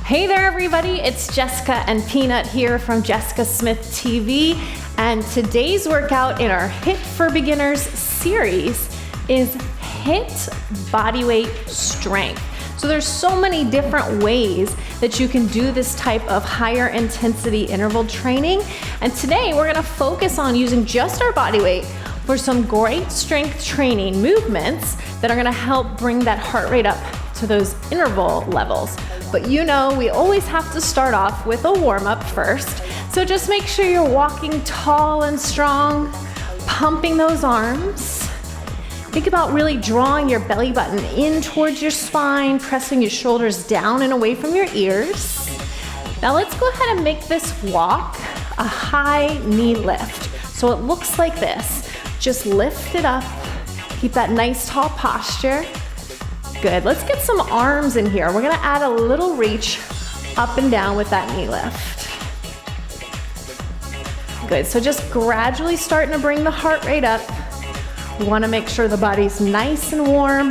Hey there everybody, it's Jessica and Peanut here from Jessica Smith TV, and today's workout in our HIIT for Beginners series is HIIT Bodyweight Strength. So there's so many different ways that you can do this type of higher intensity interval training, and today we're gonna focus on using just our body weight for some great strength training movements that are gonna help bring that heart rate up to those interval levels. But you know, we always have to start off with a warm-up first. So just make sure you're walking tall and strong, pumping those arms. Think about really drawing your belly button in towards your spine, pressing your shoulders down and away from your ears. Now let's go ahead and make this walk a high knee lift. So it looks like this. Just lift it up, keep that nice tall posture. Good, let's get some arms in here. We're gonna add a little reach up and down with that knee lift. Good, so just gradually starting to bring the heart rate up. We wanna make sure the body's nice and warm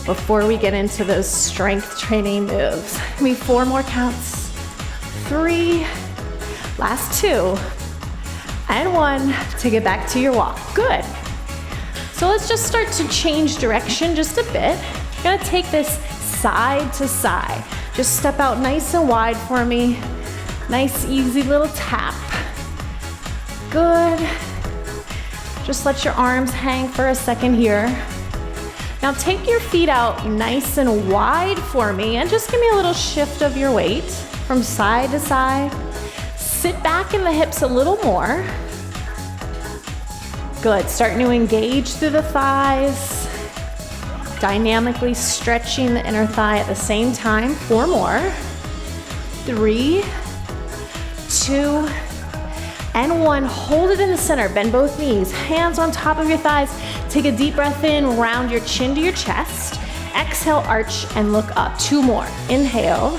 before we get into those strength training moves. Give me 4 more counts. 3, last 2, and 1 to get back to your walk. Good. So let's just start to change direction just a bit. You're gonna take this side to side. Just step out nice and wide for me. Nice, easy little tap. Good. Just let your arms hang for a second here. Now take your feet out nice and wide for me and just give me a little shift of your weight from side to side. Sit back in the hips a little more. Good, starting to engage through the thighs. Dynamically stretching the inner thigh at the same time. 4 more. 3, 2, and 1. Hold it in the center. Bend both knees. Hands on top of your thighs. Take a deep breath in. Round your chin to your chest. Exhale, arch, and look up. 2 more. Inhale.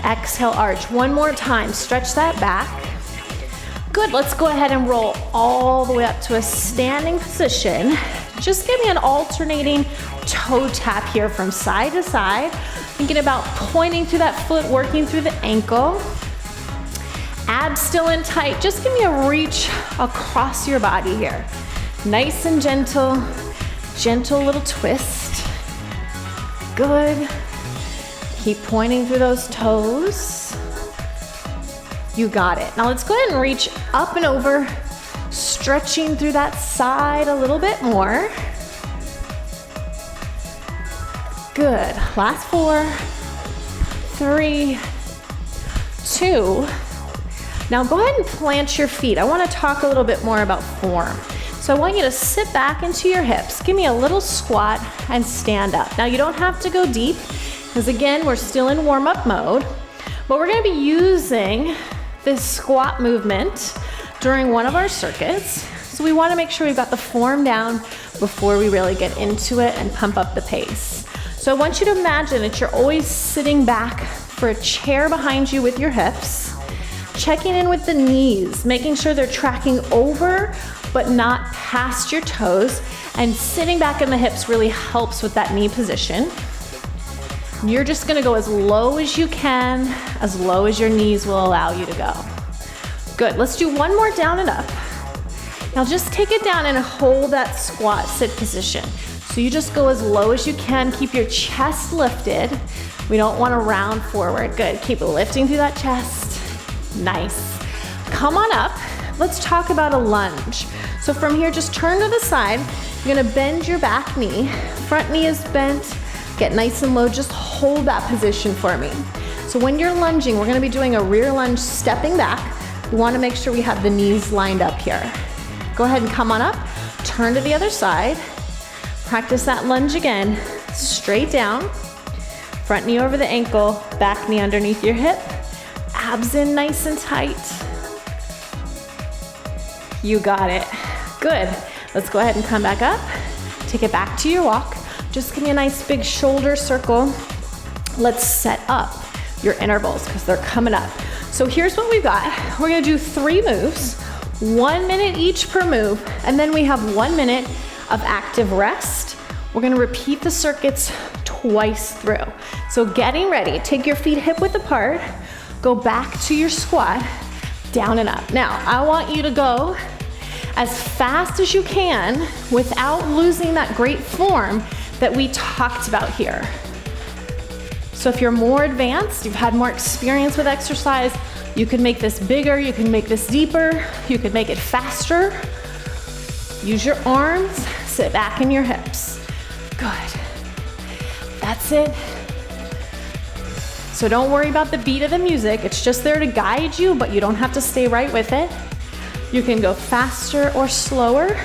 Exhale, arch. 1 more time. Stretch that back. Good. Let's go ahead and roll all the way up to a standing position. Just give me an alternating toe tap here from side to side. Thinking about pointing to that foot, working through the ankle. Abs still in tight. Just give me a reach across your body here. Nice and gentle. Gentle little twist. Good. Keep pointing through those toes. You got it. Now let's go ahead and reach up and over, stretching through that side a little bit more. Good. Last 4, 3, 2. Now go ahead and plant your feet. I want to talk a little bit more about form. So I want you to sit back into your hips. Give me a little squat and stand up. Now you don't have to go deep because again, we're still in warm-up mode, but we're going to be using this squat movement during one of our circuits. So we want to make sure we've got the form down before we really get into it and pump up the pace. So I want you to imagine that you're always sitting back for a chair behind you with your hips, checking in with the knees, making sure they're tracking over but not past your toes, and sitting back in the hips really helps with that knee position. You're just gonna go as low as you can, as low as your knees will allow you to go. Good, let's do 1 more down and up. Now just take it down and hold that squat sit position. So you just go as low as you can, keep your chest lifted. We don't wanna round forward. Good, keep lifting through that chest. Nice. Come on up, let's talk about a lunge. So from here, just turn to the side. You're gonna bend your back knee. Front knee is bent. Get nice and low, just hold that position for me. So when you're lunging, we're gonna be doing a rear lunge, stepping back. We wanna make sure we have the knees lined up here. Go ahead and come on up, turn to the other side. Practice that lunge again, straight down. Front knee over the ankle, back knee underneath your hip. Abs in nice and tight. You got it. Good. Let's go ahead and come back up. Take it back to your walk. Just give me a nice big shoulder circle. Let's set up your intervals because they're coming up. So here's what we've got. We're gonna do 3 moves, 1 minute each per move, and then we have 1 minute of active rest We're gonna repeat the circuits twice through. So getting ready, take your feet hip width apart, go back to your squat, down and up. Now, I want you to go as fast as you can without losing that great form that we talked about here. So if you're more advanced, you've had more experience with exercise, you can make this bigger, you can make this deeper, you can make it faster. Use your arms, sit back in your hips. Good. That's it. So don't worry about the beat of the music. It's just there to guide you, but you don't have to stay right with it. You can go faster or slower.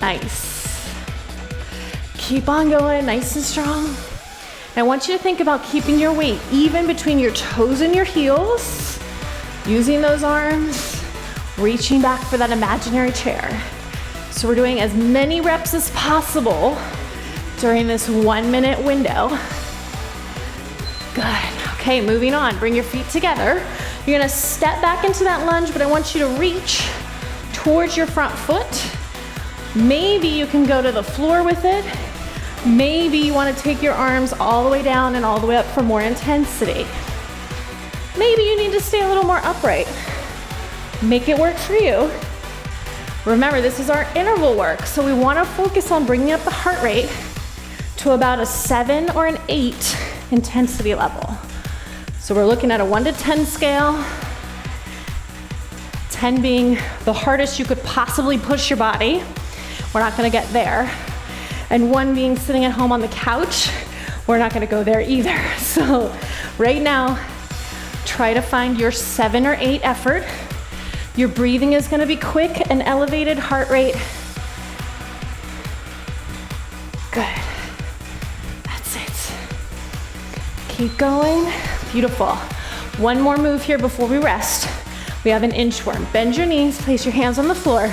Nice. Keep on going, nice and strong. I want you to think about keeping your weight even between your toes and your heels, using those arms, reaching back for that imaginary chair. So we're doing as many reps as possible during this 1 minute window. Good. Okay, moving on. Bring your feet together. You're gonna step back into that lunge, but I want you to reach towards your front foot. Maybe you can go to the floor with it. Maybe you want to take your arms all the way down and all the way up for more intensity. Maybe you need to stay a little more upright. Make it work for you. Remember, this is our interval work, so we want to focus on bringing up the heart rate to about a 7 or an 8 intensity level. So we're looking at a 1 to 10 scale, 10 being the hardest you could possibly push your body. We're not going to get there. And 1 being sitting at home on the couch. We're not going to go there either. So right now, try to find your 7 or 8 effort. Your breathing is going to be quick and elevated heart rate. Good. That's it. Keep going. Beautiful. 1 more move here before we rest. We have an inchworm. Bend your knees, place your hands on the floor.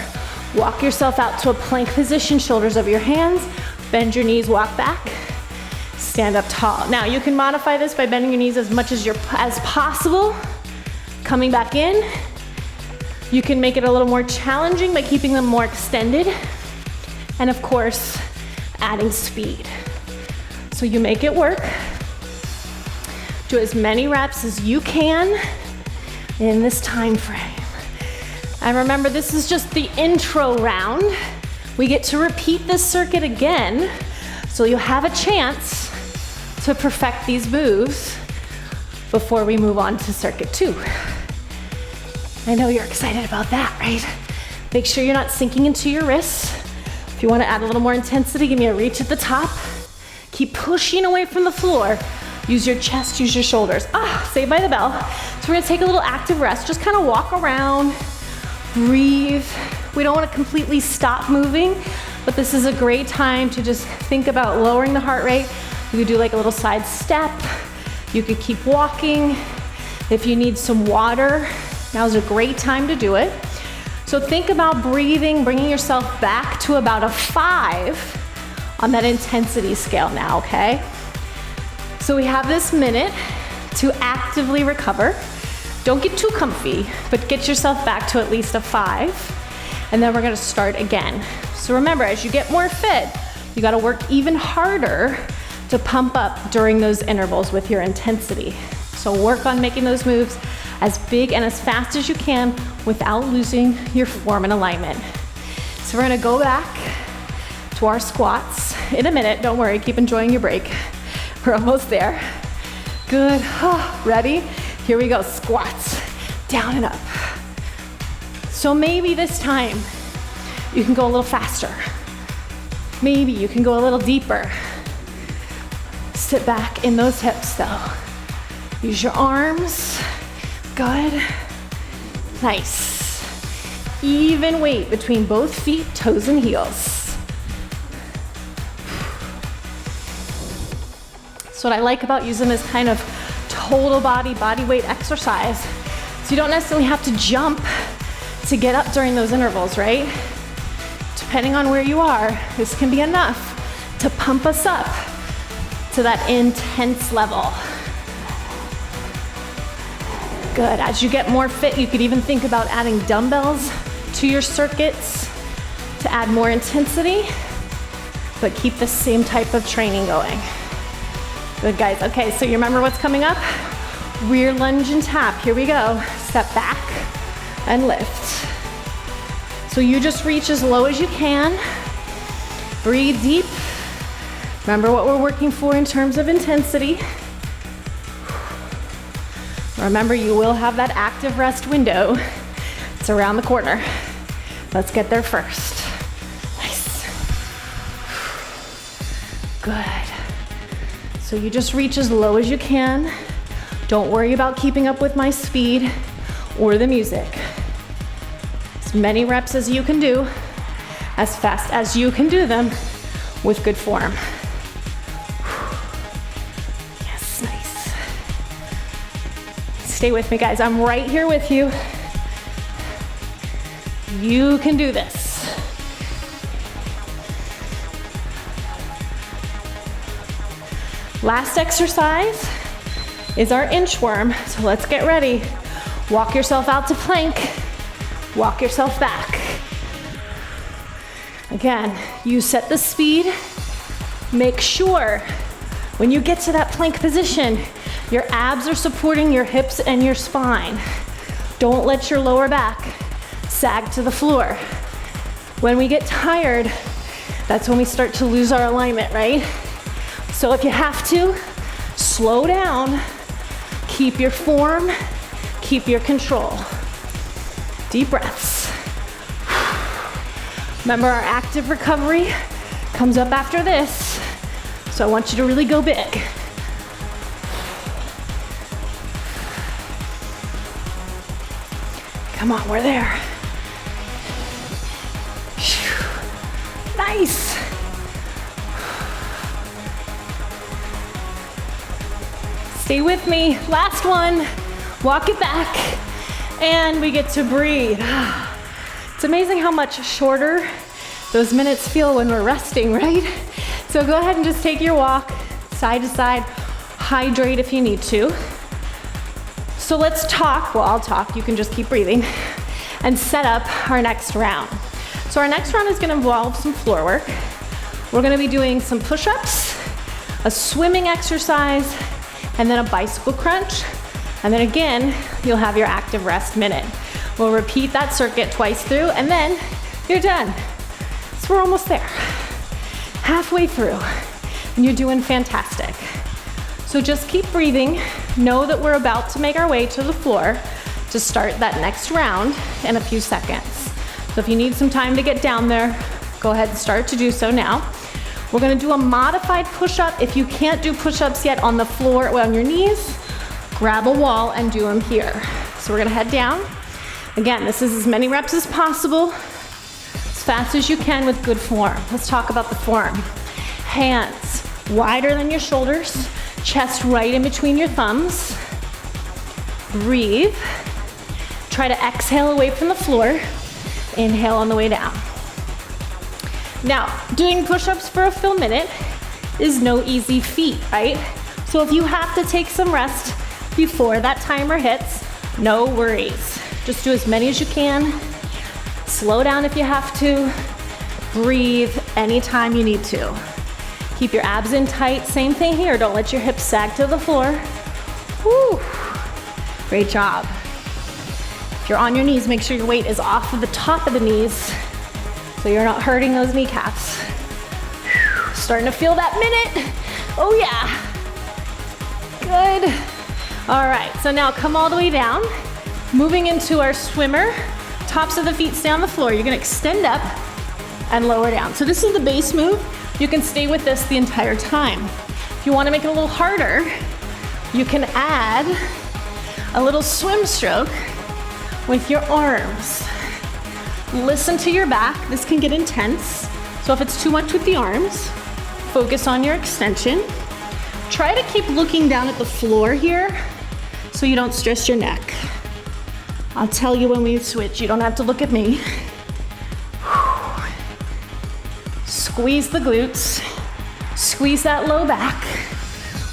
Walk yourself out to a plank position, shoulders over your hands. Bend your knees, walk back. Stand up tall. Now you can modify this by bending your knees as much as possible. Coming back in. You can make it a little more challenging by keeping them more extended. And of course, adding speed. So you make it work. Do as many reps as you can in this time frame. And remember, this is just the intro round. We get to repeat this circuit again, so you'll have a chance to perfect these moves before we move on to circuit 2. I know you're excited about that, right? Make sure you're not sinking into your wrists. If you want to add a little more intensity, give me a reach at the top. Keep pushing away from the floor. Use your chest, use your shoulders. Saved by the bell. So we're gonna take a little active rest. Just kind of walk around. Breathe. We don't want to completely stop moving, but this is a great time to just think about lowering the heart rate. You could do like a little side step. You could keep walking. If you need some water, now's a great time to do it. So think about breathing, bringing yourself back to about a 5 on that intensity scale now, okay? So we have this minute to actively recover. Don't get too comfy, but get yourself back to at least a 5. And then we're gonna start again. So remember, as you get more fit, you gotta work even harder to pump up during those intervals with your intensity. So work on making those moves as big and as fast as you can without losing your form and alignment. So we're gonna go back to our squats in a minute. Don't worry, keep enjoying your break. We're almost there. Good, ready? Here we go, squats, down and up. So maybe this time you can go a little faster. Maybe you can go a little deeper. Sit back in those hips though. Use your arms, good, nice. Even weight between both feet, toes and heels. So what I like about using this kind of total body weight exercise, so you don't necessarily have to jump to get up during those intervals, right? Depending on where you are, this can be enough to pump us up to that intense level. Good, as you get more fit, you could even think about adding dumbbells to your circuits to add more intensity. but keep the same type of training going. Good, guys. Okay, so you remember what's coming up? Rear lunge and tap. Here we go. Step back and lift. So you just reach as low as you can. Breathe deep. Remember what we're working for in terms of intensity. Remember, you will have that active rest window. It's around the corner. Let's get there first. Nice. Good. So you just reach as low as you can. Don't worry about keeping up with my speed or the music. As many reps as you can do, as fast as you can do them with good form. Yes, nice. Stay with me, guys. I'm right here with you. You can do this. Last exercise is our inchworm. So let's get ready. Walk yourself out to plank. Walk yourself back. Again, you set the speed. Make sure when you get to that plank position, your abs are supporting your hips and your spine. Don't let your lower back sag to the floor. When we get tired, that's when we start to lose our alignment, right? So if you have to, slow down, keep your form, keep your control. Deep breaths. Remember, our active recovery comes up after this, so I want you to really go big. Come on, we're there. Nice. Stay with me. Last one. Walk it back. And we get to breathe. It's amazing how much shorter those minutes feel when we're resting, right? So go ahead and just take your walk side to side. Hydrate if you need to. So let's talk. Well, I'll talk. You can just keep breathing. And set up our next round. So our next round is going to involve some floor work. We're going to be doing some push-ups, a swimming exercise, and then a bicycle crunch. And then again, you'll have your active rest minute. We'll repeat that circuit twice through, and then you're done. So we're almost there. Halfway through, and you're doing fantastic. So just keep breathing. Know that we're about to make our way to the floor to start that next round in a few seconds. So if you need some time to get down there, go ahead and start to do so now. We're gonna do a modified push-up. If you can't do push-ups yet on the floor or on your knees, grab a wall and do them here. So we're gonna head down. Again, this is as many reps as possible, as fast as you can with good form. Let's talk about the form. Hands wider than your shoulders, chest right in between your thumbs. Breathe. Try to exhale away from the floor. Inhale on the way down. Now, doing push-ups for a full minute is no easy feat, right? So if you have to take some rest before that timer hits, no worries. Just do as many as you can. Slow down if you have to. Breathe anytime you need to. Keep your abs in tight. Same thing here. Don't let your hips sag to the floor. Woo. Great job. If you're on your knees, make sure your weight is off of the top of the knees so you're not hurting those kneecaps. Starting to feel that minute. Oh yeah. Good. All right, so now come all the way down. Moving into our swimmer. Tops of the feet stay on the floor. You're gonna extend up and lower down. So this is the base move. You can stay with this the entire time. If you wanna make it a little harder, you can add a little swim stroke with your arms. Listen to your back. This can get intense. So if it's too much with the arms, focus on your extension. Try to keep looking down at the floor here so you don't stress your neck. I'll tell you when we switch. You don't have to look at me. Squeeze the glutes. Squeeze that low back.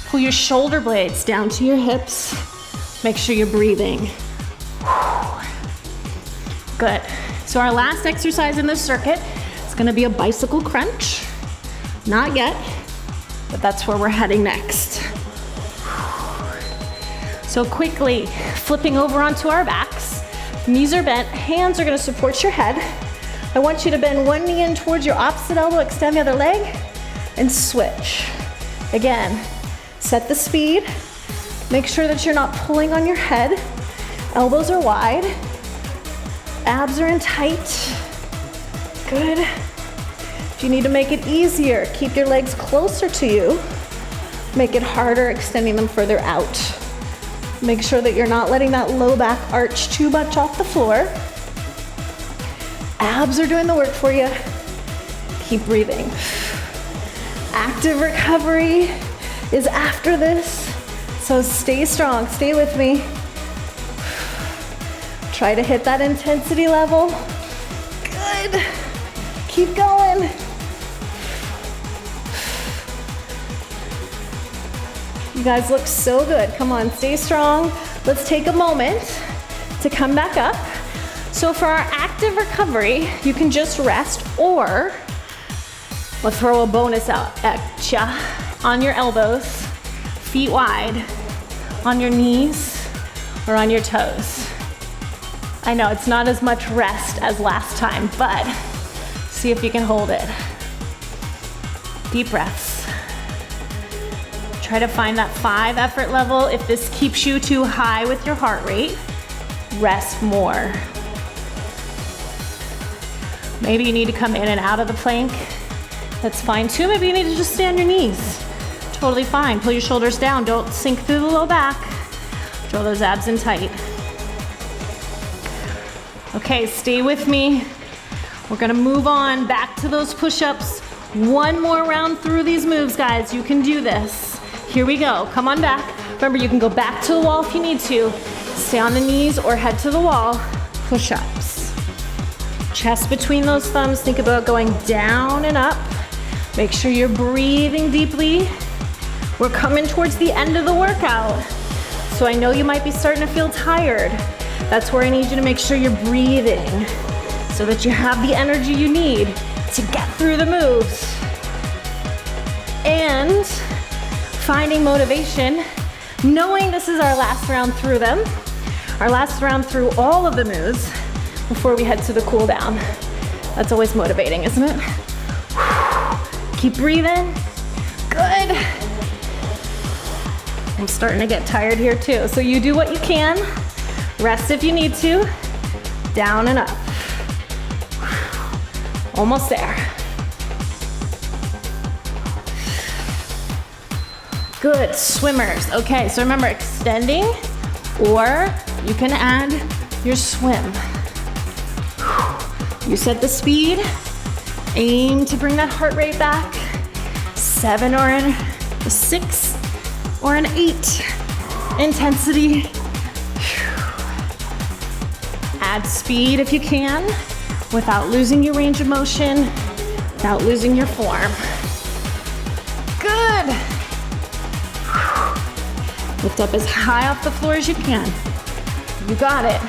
Pull your shoulder blades down to your hips. Make sure you're breathing. Good. So our last exercise in this circuit is gonna be a bicycle crunch. Not yet, but that's where we're heading next. So quickly, flipping over onto our backs. Knees are bent, hands are gonna support your head. I want you to bend one knee in towards your opposite elbow, extend the other leg, and switch. Again, set the speed. Make sure that you're not pulling on your head. Elbows are wide. Abs are in tight. Good. If you need to make it easier, keep your legs closer to you. Make it harder, extending them further out. Make sure that you're not letting that low back arch too much off the floor. Abs are doing the work for you. Keep breathing. Active recovery is after this, so stay strong, stay with me. Try to hit that intensity level. Good. Keep going. You guys look so good. Come on, stay strong. Let's take a moment to come back up. So for our active recovery, you can just rest, or we'll throw a bonus out at ya on your elbows, feet wide, on your knees, or on your toes. I know it's not as much rest as last time, but see if you can hold it. Deep breaths. Try to find that 5 effort level. If this keeps you too high with your heart rate, rest more. Maybe you need to come in and out of the plank. That's fine too. Maybe you need to just stay on your knees. Totally fine. Pull your shoulders down. Don't sink through the low back. Draw those abs in tight. Okay, stay with me. We're gonna move on back to those push-ups. One more round through these moves, guys. You can do this. Here we go. Come on back. Remember, you can go back to the wall if you need to. Stay on the knees or head to the wall. Push-ups. Chest between those thumbs. Think about going down and up. Make sure you're breathing deeply. We're coming towards the end of the workout, so I know you might be starting to feel tired. That's where I need you to make sure you're breathing so that you have the energy you need to get through the moves. And finding motivation, knowing this is our last round through them, our last round through all of the moves before we head to the cool down. That's always motivating, isn't it? Keep breathing. Good. I'm starting to get tired here too. So you do what you can. Rest if you need to. Down and up. Almost there. Good, swimmers. Okay, so remember extending, or you can add your swim. You set the speed. Aim to bring that heart rate back. 7 or a 6 or an 8 intensity. Add speed if you can, without losing your range of motion, without losing your form. Good. Lift up as high off the floor as you can. You got it.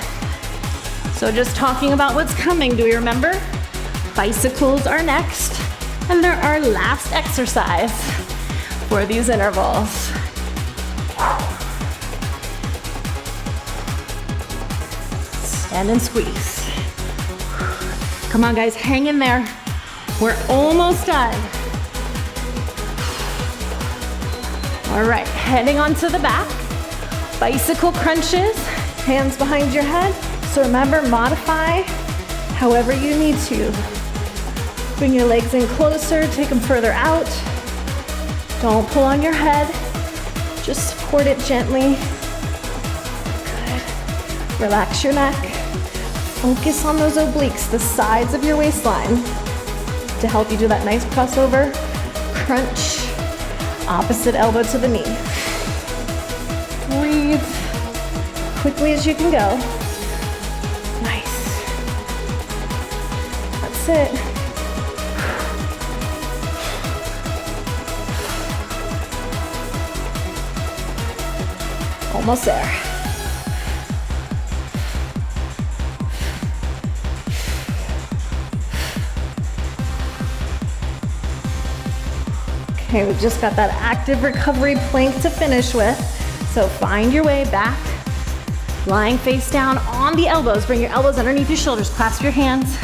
So just talking about what's coming, do we remember? Bicycles are next, and they're our last exercise for these intervals. Stand and squeeze. Come on, guys, hang in there. We're almost done. All right, heading onto the back. Bicycle crunches, hands behind your head. So remember, modify however you need to. Bring your legs in closer, take them further out. Don't pull on your head, just support it gently. Good. Relax your neck. Focus on those obliques, the sides of your waistline, to help you do that nice crossover. Crunch, opposite elbow to the knee. Breathe quickly as you can go. Nice. That's it. Almost there. Okay, we just got that active recovery plank to finish with. So find your way back, lying face down on the elbows. Bring your elbows underneath your shoulders. Clasp your hands,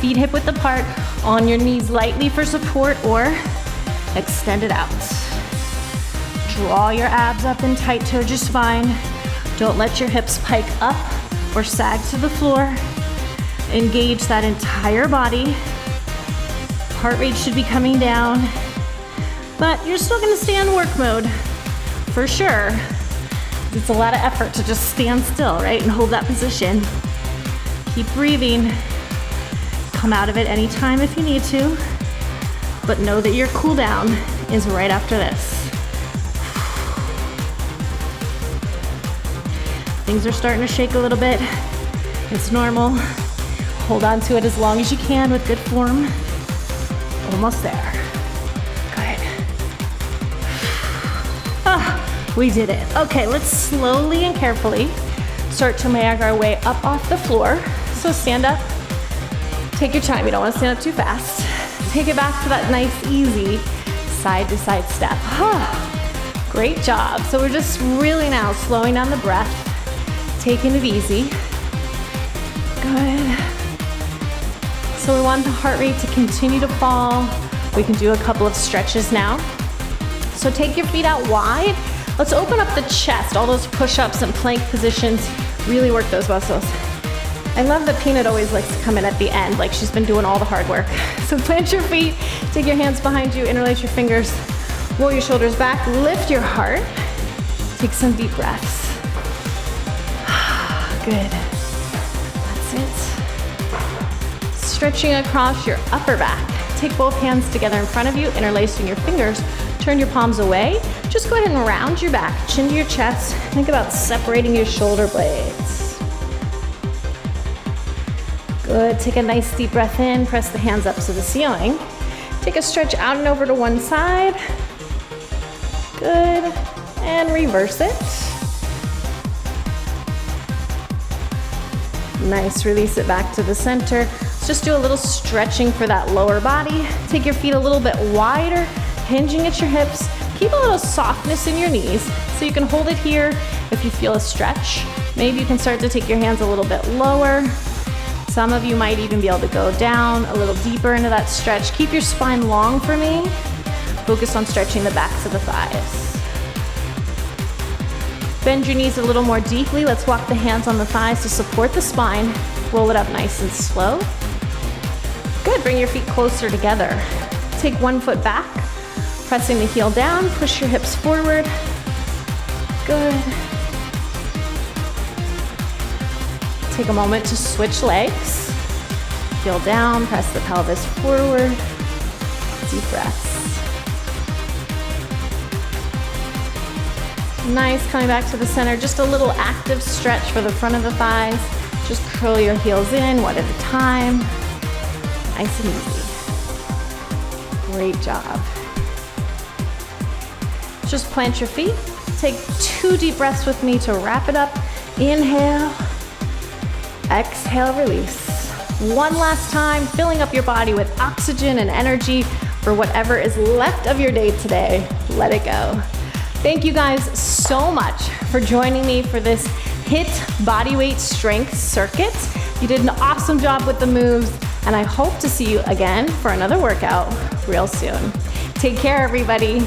feet hip width apart, on your knees lightly for support or extend it out. Draw your abs up and tight towards your spine. Don't let your hips pike up or sag to the floor. Engage that entire body. Heart rate should be coming down, but you're still gonna stay on work mode, for sure. It's a lot of effort to just stand still, right, and hold that position. Keep breathing. Come out of it anytime if you need to, but know that your cool down is right after this. Things are starting to shake a little bit. It's normal. Hold on to it as long as you can with good form. Almost there. Good. We did it. Okay, let's slowly and carefully start to make our way up off the floor. So stand up. Take your time. You don't want to stand up too fast. Take it back to that nice, easy side to side step. Great job. So we're just really now slowing down the breath, taking it easy. Good. So we want the heart rate to continue to fall. We can do a couple of stretches now. So take your feet out wide. Let's open up the chest, all those push-ups and plank positions. Really work those muscles. I love that Peanut always likes to come in at the end, like she's been doing all the hard work. So plant your feet, take your hands behind you, interlace your fingers, roll your shoulders back, lift your heart. Take some deep breaths. Good. That's it. Stretching across your upper back. Take both hands together in front of you, interlacing your fingers. Turn your palms away. Just go ahead and round your back, chin to your chest. Think about separating your shoulder blades. Good. Take a nice deep breath in. Press the hands up to the ceiling. Take a stretch out and over to one side. Good. And reverse it. Nice. Release it back to the center. Let's just do a little stretching for that lower body. Take your feet a little bit wider, hinging at your hips. Keep a little softness in your knees so you can hold it here if you feel a stretch. Maybe you can start to take your hands a little bit lower. Some of you might even be able to go down a little deeper into that stretch. Keep your spine long for me. Focus on stretching the backs of the thighs. Bend your knees a little more deeply. Let's walk the hands on the thighs to support the spine. Roll it up nice and slow. Good, bring your feet closer together. Take one foot back, pressing the heel down, push your hips forward. Good. Take a moment to switch legs. Heel down, press the pelvis forward. Deep breaths. Nice, coming back to the center. Just a little active stretch for the front of the thighs. Just curl your heels in one at a time. Nice and easy. Great job. Just plant your feet. Take 2 deep breaths with me to wrap it up. Inhale. Exhale, release. One last time, filling up your body with oxygen and energy for whatever is left of your day today. Let it go. Thank you guys so much for joining me for this HIIT bodyweight strength circuit. You did an awesome job with the moves, and I hope to see you again for another workout real soon. Take care, everybody.